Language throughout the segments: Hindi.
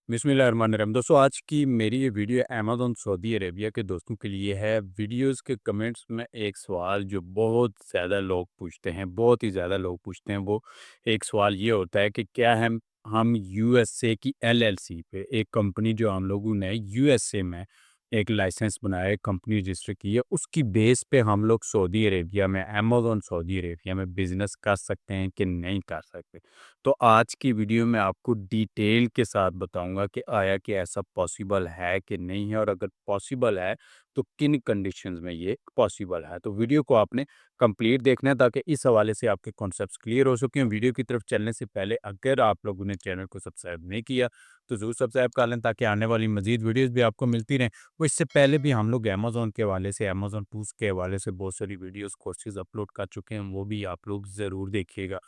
बिस्मिल्लाहिर्रहमानिर्रहीम। दोस्तों, आज की मेरी ये वीडियो अमेज़न सऊदी अरेबिया के दोस्तों के लिए है। वीडियोज़ के कमेंट्स में एक सवाल जो बहुत ज़्यादा लोग पूछते हैं, बहुत ही ज़्यादा लोग पूछते हैं, वो एक सवाल ये होता है कि क्या हम यूएसए की एलएलसी पे एक कंपनी जो हम लोगों ने यूएसए में एक लाइसेंस बनाया है, कंपनी रजिस्टर की है, उसकी बेस पे हम लोग सऊदी अरेबिया में अमेज़न सऊदी अरेबिया में बिज़नेस कर सकते हैं कि नहीं कर सकते? तो आज की वीडियो में आपको डिटेल के साथ बताऊंगा कि आया कि ऐसा पॉसिबल है कि नहीं है, और अगर पॉसिबल है तो किन कंडीशंस में ये पॉसिबल है। तो वीडियो को आपने कंप्लीट देखना है ताकि इस हवाले से आपके कॉन्सेप्ट्स क्लियर हो सकें। वीडियो की तरफ चलने से पहले अगर आप लोगों ने चैनल को सब्सक्राइब नहीं किया तो ज़रूर सब्सक्राइब कर लें ताकि आने वाली मजीद वीडियोज़ भी आपको मिलती रहें। वो इससे पहले भी हम लोग अमेज़न के हवाले से, अमेज़न टूल्स के हवाले से बहुत सारी वीडियोज़ कोर्सेज़ अपलोड कर चुके हैं, वो भी आप लोग ज़रूर देखिएगा।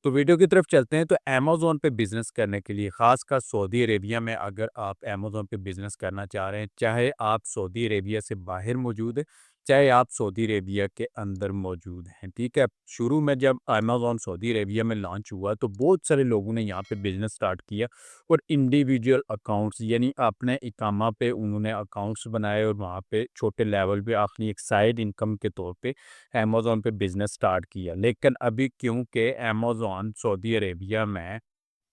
तो वीडियो की तरफ चलते हैं। तो अमेज़न पे बिज़नेस करने के लिए ख़ासकर सऊदी अरेबिया में अगर आप अमेज़न पे बिज़नेस करना चाह रहे हैं, चाहे आप सऊदी अरेबिया से बाहर मौजूद हैं, चाहे आप सऊदी अरेबिया के अंदर मौजूद हैं, ठीक है? शुरू में जब अमेज़न सऊदी अरेबिया में लॉन्च हुआ तो बहुत सारे लोगों ने यहाँ पे बिज़नेस स्टार्ट किया और इंडिविजुअल अकाउंट्स यानी अपने इकामा पे उन्होंने अकाउंट्स बनाए और वहाँ पे छोटे लेवल पे अपनी एक साइड इनकम के तौर पे अमेज़न पे बिज़नेस स्टार्ट किया। लेकिन अभी क्योंकि अमेज़न सऊदी अरेबिया में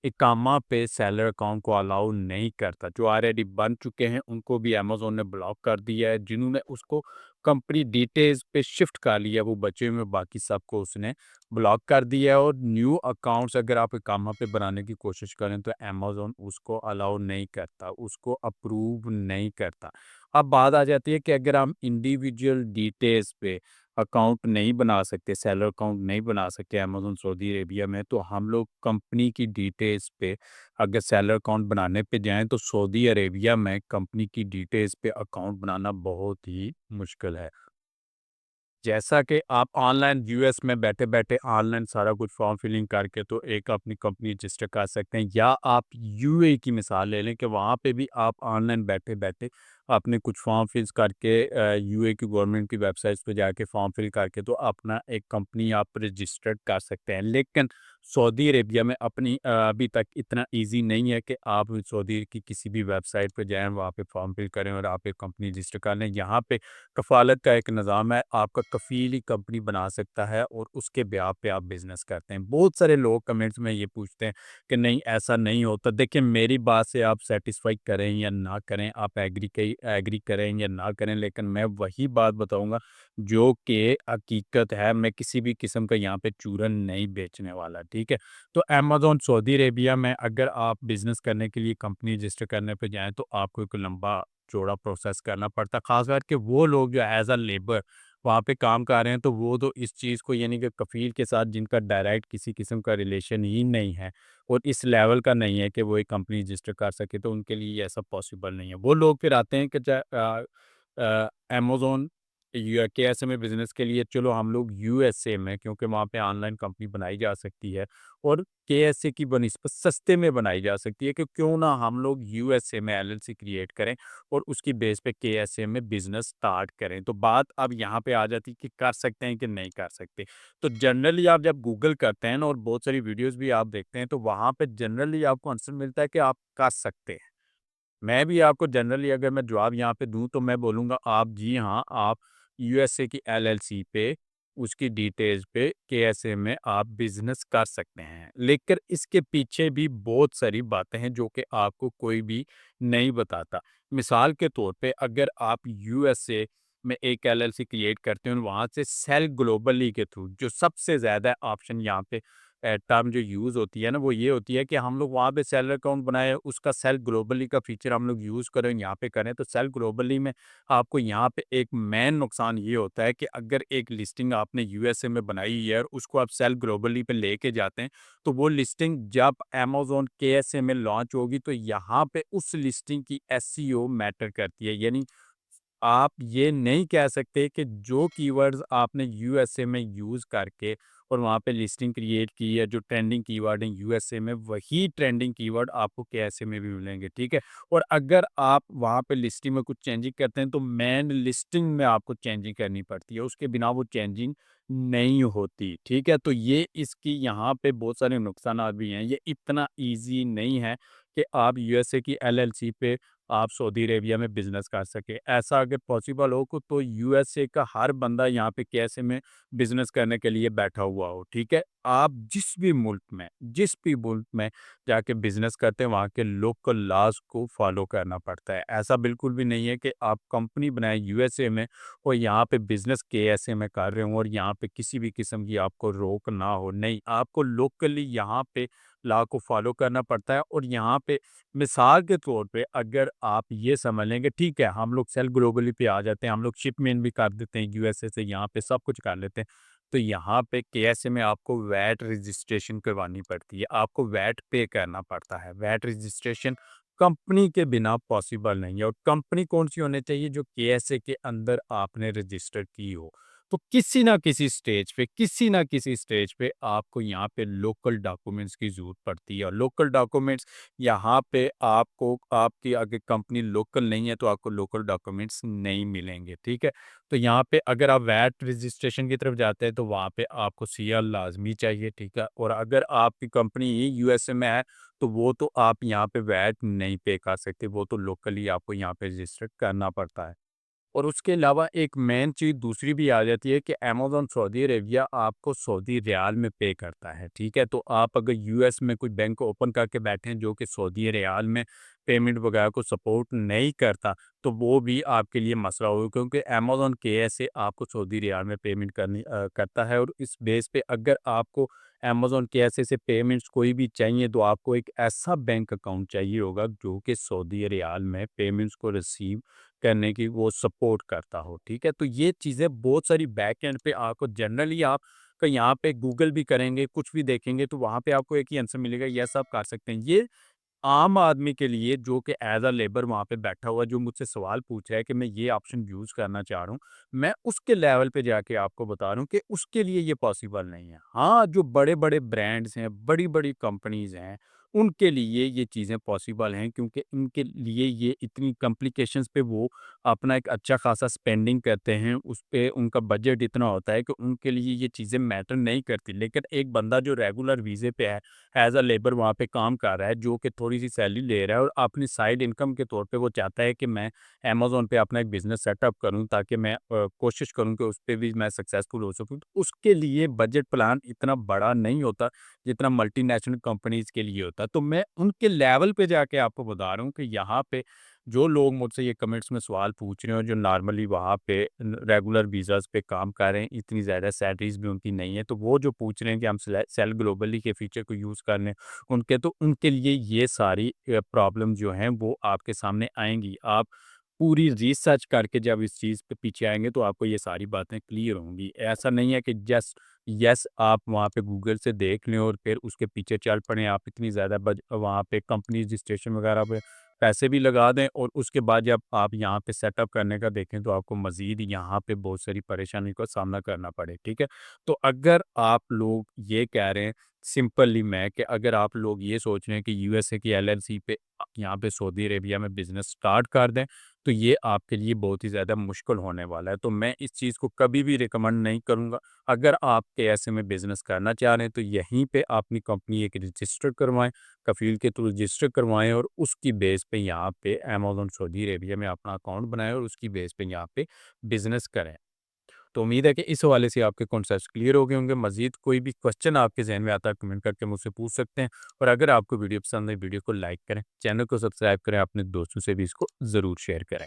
इकामा पे सेलर अकाउंट को अलाउ नहीं करता, जो ऑलरेडी बन चुके हैं उनको भी अमेज़न ने ब्लॉक कर दिया है, जिन्होंने उसको कंपनी डिटेल्स पे शिफ्ट कर लिया वो बचे हुए बाकी सबको उसने ब्लॉक कर दिया है। और न्यू अकाउंट्स अगर आप इकामा पे बनाने की कोशिश करें तो अमेज़न उसको अलाउ नहीं करता, उसको अप्रूव नहीं करता। अब बात आ जाती है कि अगर हम इंडिविजुअल डिटेल्स पे अकाउंट नहीं बना सकते, सेलर अकाउंट नहीं बना सकते अमेज़न सऊदी अरेबिया में, तो हम लोग कंपनी की डिटेल्स पे अगर सेलर अकाउंट बनाने पे जाएँ तो सऊदी अरेबिया में कंपनी की डिटेल्स पे अकाउंट बनाना बहुत ही मुश्किल है। जैसा कि आप ऑनलाइन यूएस में बैठे-बैठे ऑनलाइन सारा कुछ फॉर्म फिलिंग करके तो एक अपनी कंपनी रजिस्टर कर सकते हैं, या आप यूएई की मिसाल ले लें कि वहाँ पे भी आप ऑनलाइन बैठे-बैठे अपने कुछ फॉर्म फिल्स करके यूएई की गवर्नमेंट की वेबसाइट्स पे जाके फॉर्म फिल करके तो अपना एक कंपनी आप रजिस्टर्ड कर सकते हैं। लेकिन सऊदी अरेबिया में अभी तक इतना ईज़ी नहीं है कि आप सऊदी की किसी भी वेबसाइट पे जाएँ, वहाँ पे फॉर्म फिल करें और आप एक कंपनी रजिस्टर कर लें। यहाँ पे कफ़ालत का एक निज़ाम है, आपका कफ़ील ही कंपनी बना सकता है और उसके ब्याह पे आप बिज़नेस करते हैं। बहुत सारे लोग कमेंट्स में ये पूछते हैं कि नहीं ऐसा नहीं होता। देखिए, मेरी बात से आप सैटिस्फ़ाई करें या ना करें, आप एग्री करें या ना करें, लेकिन मैं वही बात बताऊँगा जो कि हकीकत है। मैं किसी भी किस्म का यहाँ पे चूरन नहीं बेचने वाला, ठीक है? तो अमेज़न सऊदी अरेबिया में अगर आप बिज़नेस करने के लिए कंपनी रजिस्टर करने पे जाएँ तो आपको एक लंबा चौड़ा प्रोसेस करना पड़ता है। ख़ास करके वो लोग जो एज़ अ लेबर वहाँ पे काम कर रहे हैं, तो वो तो इस चीज़ को यानी कि कफ़ील के साथ जिनका डायरेक्ट किसी किस्म का रिलेशन ही नहीं है और इस लेवल का नहीं है कि वो एक कंपनी रजिस्टर कर सके, तो उनके लिए ये ऐसा पॉसिबल नहीं है। वो लोग फिर आते हैं कि अमेज़न या केएसए में बिज़नेस के लिए चलो हम लोग यूएसए में, क्योंकि वहाँ पे ऑनलाइन कंपनी बनाई जा सकती है और केएसए की बनिस्बत सस्ते में बनाई जा सकती है, कि क्यों ना हम लोग यूएसए में एलएलसी क्रिएट करें और उसकी बेस पे केएसए में बिज़नेस स्टार्ट करें। तो बात अब यहाँ पे आ जाती है कि कर सकते हैं कि नहीं कर सकते। तो जनरली आप जब गूगल करते हैं ना और बहुत सारी वीडियोज़ भी आप देखते हैं, तो वहाँ पे जनरली आपको आंसर मिलता है कि आप कर सकते हैं। मैं भी आपको जनरली अगर मैं जवाब यहाँ पे दूँ तो मैं बोलूँगा आप जी हाँ, आप यूएसए की एलएलसी पे, उसकी डिटेल्स पे केएसए में आप बिज़नेस कर सकते हैं। लेकिन इसके पीछे भी बहुत सारी बातें हैं जो कि आपको कोई भी नहीं बताता। मिसाल के तौर पे अगर आप यूएसए में एक एलएलसी क्रिएट करते हैं और वहाँ से सेल ग्लोबली के थ्रू जो सबसे ज़्यादा ऑप्शन यहाँ पे टर्म जो यूज़ होती है ना, वो ये होती है कि हम लोग वहाँ पे सेलर अकाउंट बनाए, उसका सेल ग्लोबली का फीचर हम लोग यूज़ करें, यहाँ पे करें, तो सेल ग्लोबली में आपको यहाँ पे एक मेन नुकसान ये होता है कि अगर एक लिस्टिंग आपने यूएसए में बनाई है और उसको आप सेल ग्लोबली पे लेके जाते हैं, तो वो लिस्टिंग जब अमेज़न केएसए में लॉन्च होगी, तो यहाँ पे उस लिस्टिंग की एसईओ मैटर करती है। यानी आप ये नहीं कह सकते कि जो कीवर्ड्स आपने यूएसए में यूज़ करके और वहाँ पे लिस्टिंग क्रिएट की है, जो ट्रेंडिंग कीवर्ड हैं यूएसए में, वही ट्रेंडिंग कीवर्ड आपको केएसए में भी मिलेंगे, ठीक है? और अगर आप वहाँ पे लिस्टिंग में कुछ चेंजिंग करते हैं, तो मेन लिस्टिंग में आपको चेंजिंग करनी पड़ती है, उसके बिना वो चेंजिंग नहीं होती, ठीक है? तो ये इसकी यहाँ पे बहुत सारे नुकसानात भी हैं। ये इतना ईज़ी नहीं है कि आप यूएसए की एलएलसी पे आप सऊदी अरेबिया में बिज़नेस कर सकें। ऐसा अगर पॉसिबल हो को तो यूएसए का हर बंदा यहाँ पे केएसए में बिज़नेस करने के लिए बैठा हुआ हो, ठीक है? आप जिस भी मुल्क में जाके बिज़नेस करते हैं, वहाँ के लोकल लॉज़ को फ़ॉलो करना पड़ता है। ऐसा बिल्कुल भी नहीं है कि आप कंपनी बनाएँ यूएसए में और यहाँ पे बिज़नेस केएसए में कर रहे हों और यहाँ पे किसी भी किस्म की आपको रोक ना हो। नहीं, आपको लोकली यहाँ पे लॉ को फ़ॉलो करना पड़ता है और यहाँ पे मिसाल के तौर पे अगर आप ये समझ लें कि ठीक है, हम लोग सेल ग्लोबली पे आ जाते हैं, हम लोग शिपमेंट भी कर देते हैं यूएसए से यहाँ पे सब कुछ कर लेते हैं। तो यहाँ पे केएसए में आपको वैट रजिस्ट्रेशन करवानी पड़ती है, आपको वैट पे करना पड़ता है। वैट रजिस्ट्रेशन कंपनी के बिना पॉसिबल नहीं है और कंपनी कौन-सी होनी चाहिए जो केएसए के अंदर आपने रजिस्टर की हो। तो किसी ना किसी स्टेज पे आपको यहाँ पे लोकल डॉक्यूमेंट्स की ज़रूरत पड़ती है और लोकल डॉक्यूमेंट्स यहाँ पे आपको आपकी अगर कंपनी लोकल नहीं है तो आपको लोकल डॉक्यूमेंट्स नहीं मिलेंगे, ठीक है? तो यहाँ पे अगर आप वैट रजिस्ट्रेशन की तरफ जाते हैं तो वहाँ पे आपको सीएल लाज़मी चाहिए, ठीक है? और अगर आपकी कंपनी ही यूएसए में है तो वो तो आप यहाँ पे वैट नहीं पे कर सकते, वो तो लोकली आपको यहाँ पे रजिस्टर करना पड़ता है। और उसके अलावा एक मेन चीज़ दूसरी भी आ जाती है कि अमेज़न सऊदी अरेबिया आपको सऊदी रियाल में पे करता है, ठीक है? तो आप अगर यूएस में कोई बैंक ओपन करके बैठे हैं जो कि सऊदी रियाल में पेमेंट वगैरह को सपोर्ट नहीं करता, तो वो भी आपके लिए मसला होगा क्योंकि अमेज़न केएसए आपको सऊदी रियाल में पेमेंट करता है और इस बेस पे अगर आपको अमेज़न केएसए से पेमेंट्स कोई भी चाहिए तो आपको एक ऐसा बैंक अकाउंट चाहिए होगा जो कि सऊदी रियाल में पेमेंट्स को रिसीव करने की वो सपोर्ट करता हो, ठीक है? तो ये चीज़ें बहुत सारी बैक एंड पे आपको जनरली आप कहीं यहाँ पे गूगल भी करेंगे, कुछ भी देखेंगे तो वहाँ पे आपको एक ही आंसर मिलेगा, यस आप कर सकते हैं। ये आम आदमी के लिए जो कि एज़ अ लेबर वहाँ पे बैठा हुआ है, जो मुझसे सवाल पूछ रहा है कि मैं ये ऑप्शन यूज़ करना चाह रहा हूँ, मैं उसके लेवल पे जाके आपको बता रहा हूँ कि उसके लिए ये पॉसिबल नहीं है। हाँ, जो बड़े-बड़े ब्रांड्स हैं, बड़ी-बड़ी कंपनीज़ हैं, उनके लिए ये चीज़ें पॉसिबल हैं क्योंकि इनके लिए ये इतनी कॉम्प्लिकेशंस पे वो अपना एक अच्छा खासा स्पेंडिंग करते हैं, उस पे उनका बजट इतना होता है कि उनके लिए ये चीज़ें मैटर नहीं करती। लेकिन एक बंदा जो रेगुलर वीज़े पे है एज़ अ लेबर वहाँ पे काम कर रहा है, जो कि थोड़ी-सी सैलरी ले रहा है और अपनी साइड इनकम के तौर पे वो चाहता है कि मैं अमेज़न पे अपना एक बिज़नेस सेटअप करूँ ताकि मैं कोशिश करूँ कि उस पे भी मैं सक्सेसफुल हो सकूँ। तो उसके लिए बजट प्लान इतना बड़ा नहीं होता, जितना मल्टीनेशनल कंपनीज़ के लिए होता है। तो मैं उनके लेवल पे जाके आपको बता रहा हूँ कि यहाँ पे जो लोग मुझसे ये कमेंट्स में सवाल पूछ रहे हो, जो नॉर्मली वहाँ पे रेगुलर वीज़ाज़ पे काम कर रहे हैं, इतनी ज़्यादा सैलरीज़ भी उनकी नहीं है, तो वो जो पूछ रहे हैं कि हम सेल ग्लोबली के फीचर को यूज़ कर लें, उनके लिए ये सारी प्रॉब्लम जो हैं वो आपके सामने आएँगी। आप पूरी रिसर्च करके जब इस चीज़ पे पीछे आएँगे तो आपको ये सारी बातें क्लियर होंगी। ऐसा नहीं है कि जस्ट यस आप वहाँ पे गूगल से देख लें और फिर उसके पीछे चल पड़ें। आप इतनी ज़्यादा बज वहाँ पे कंपनी रजिस्ट्रेशन वगैरह पे पैसे भी लगा दें और उसके बाद जब आप यहाँ पे सेटअप करने का देखें तो आपको मज़ीद यहाँ पे बहुत सारी परेशानी का सामना करना पड़े, ठीक है? तो अगर आप लोग ये कह रहे हैं सिंपली मैं कि अगर आप लोग ये सोच रहे हैं कि यूएसए की एलएलसी पे यहाँ पे सऊदी अरेबिया में बिज़नेस स्टार्ट कर दें, तो ये आपके लिए बहुत ही ज़्यादा मुश्किल होने वाला है। तो मैं इस चीज़ को कभी भी रिकमेंड नहीं करूँगा। अगर आप ऐसे में बिज़नेस करना चाह रहे हैं तो यहीं पे अपनी कंपनी एक रजिस्टर करवाएँ, कफ़ील के थ्रू रजिस्टर करवाएँ और उसकी बेस पे यहाँ पे अमेज़न सऊदी अरेबिया में अपना अकाउंट बनाएँ और उसकी बेस पे यहाँ पे बिज़नेस करें। तो उम्मीद है कि इस हवाले से आपके कॉन्सेप्ट्स क्लियर हो गए होंगे। मज़ीद कोई भी क्वेश्चन आपके ज़हन में आता है कमेंट करके मुझसे पूछ सकते हैं और अगर आपको वीडियो पसंद है वीडियो को लाइक करें, चैनल को सब्सक्राइब करें, अपने दोस्तों से भी इसको ज़रूर शेयर करें।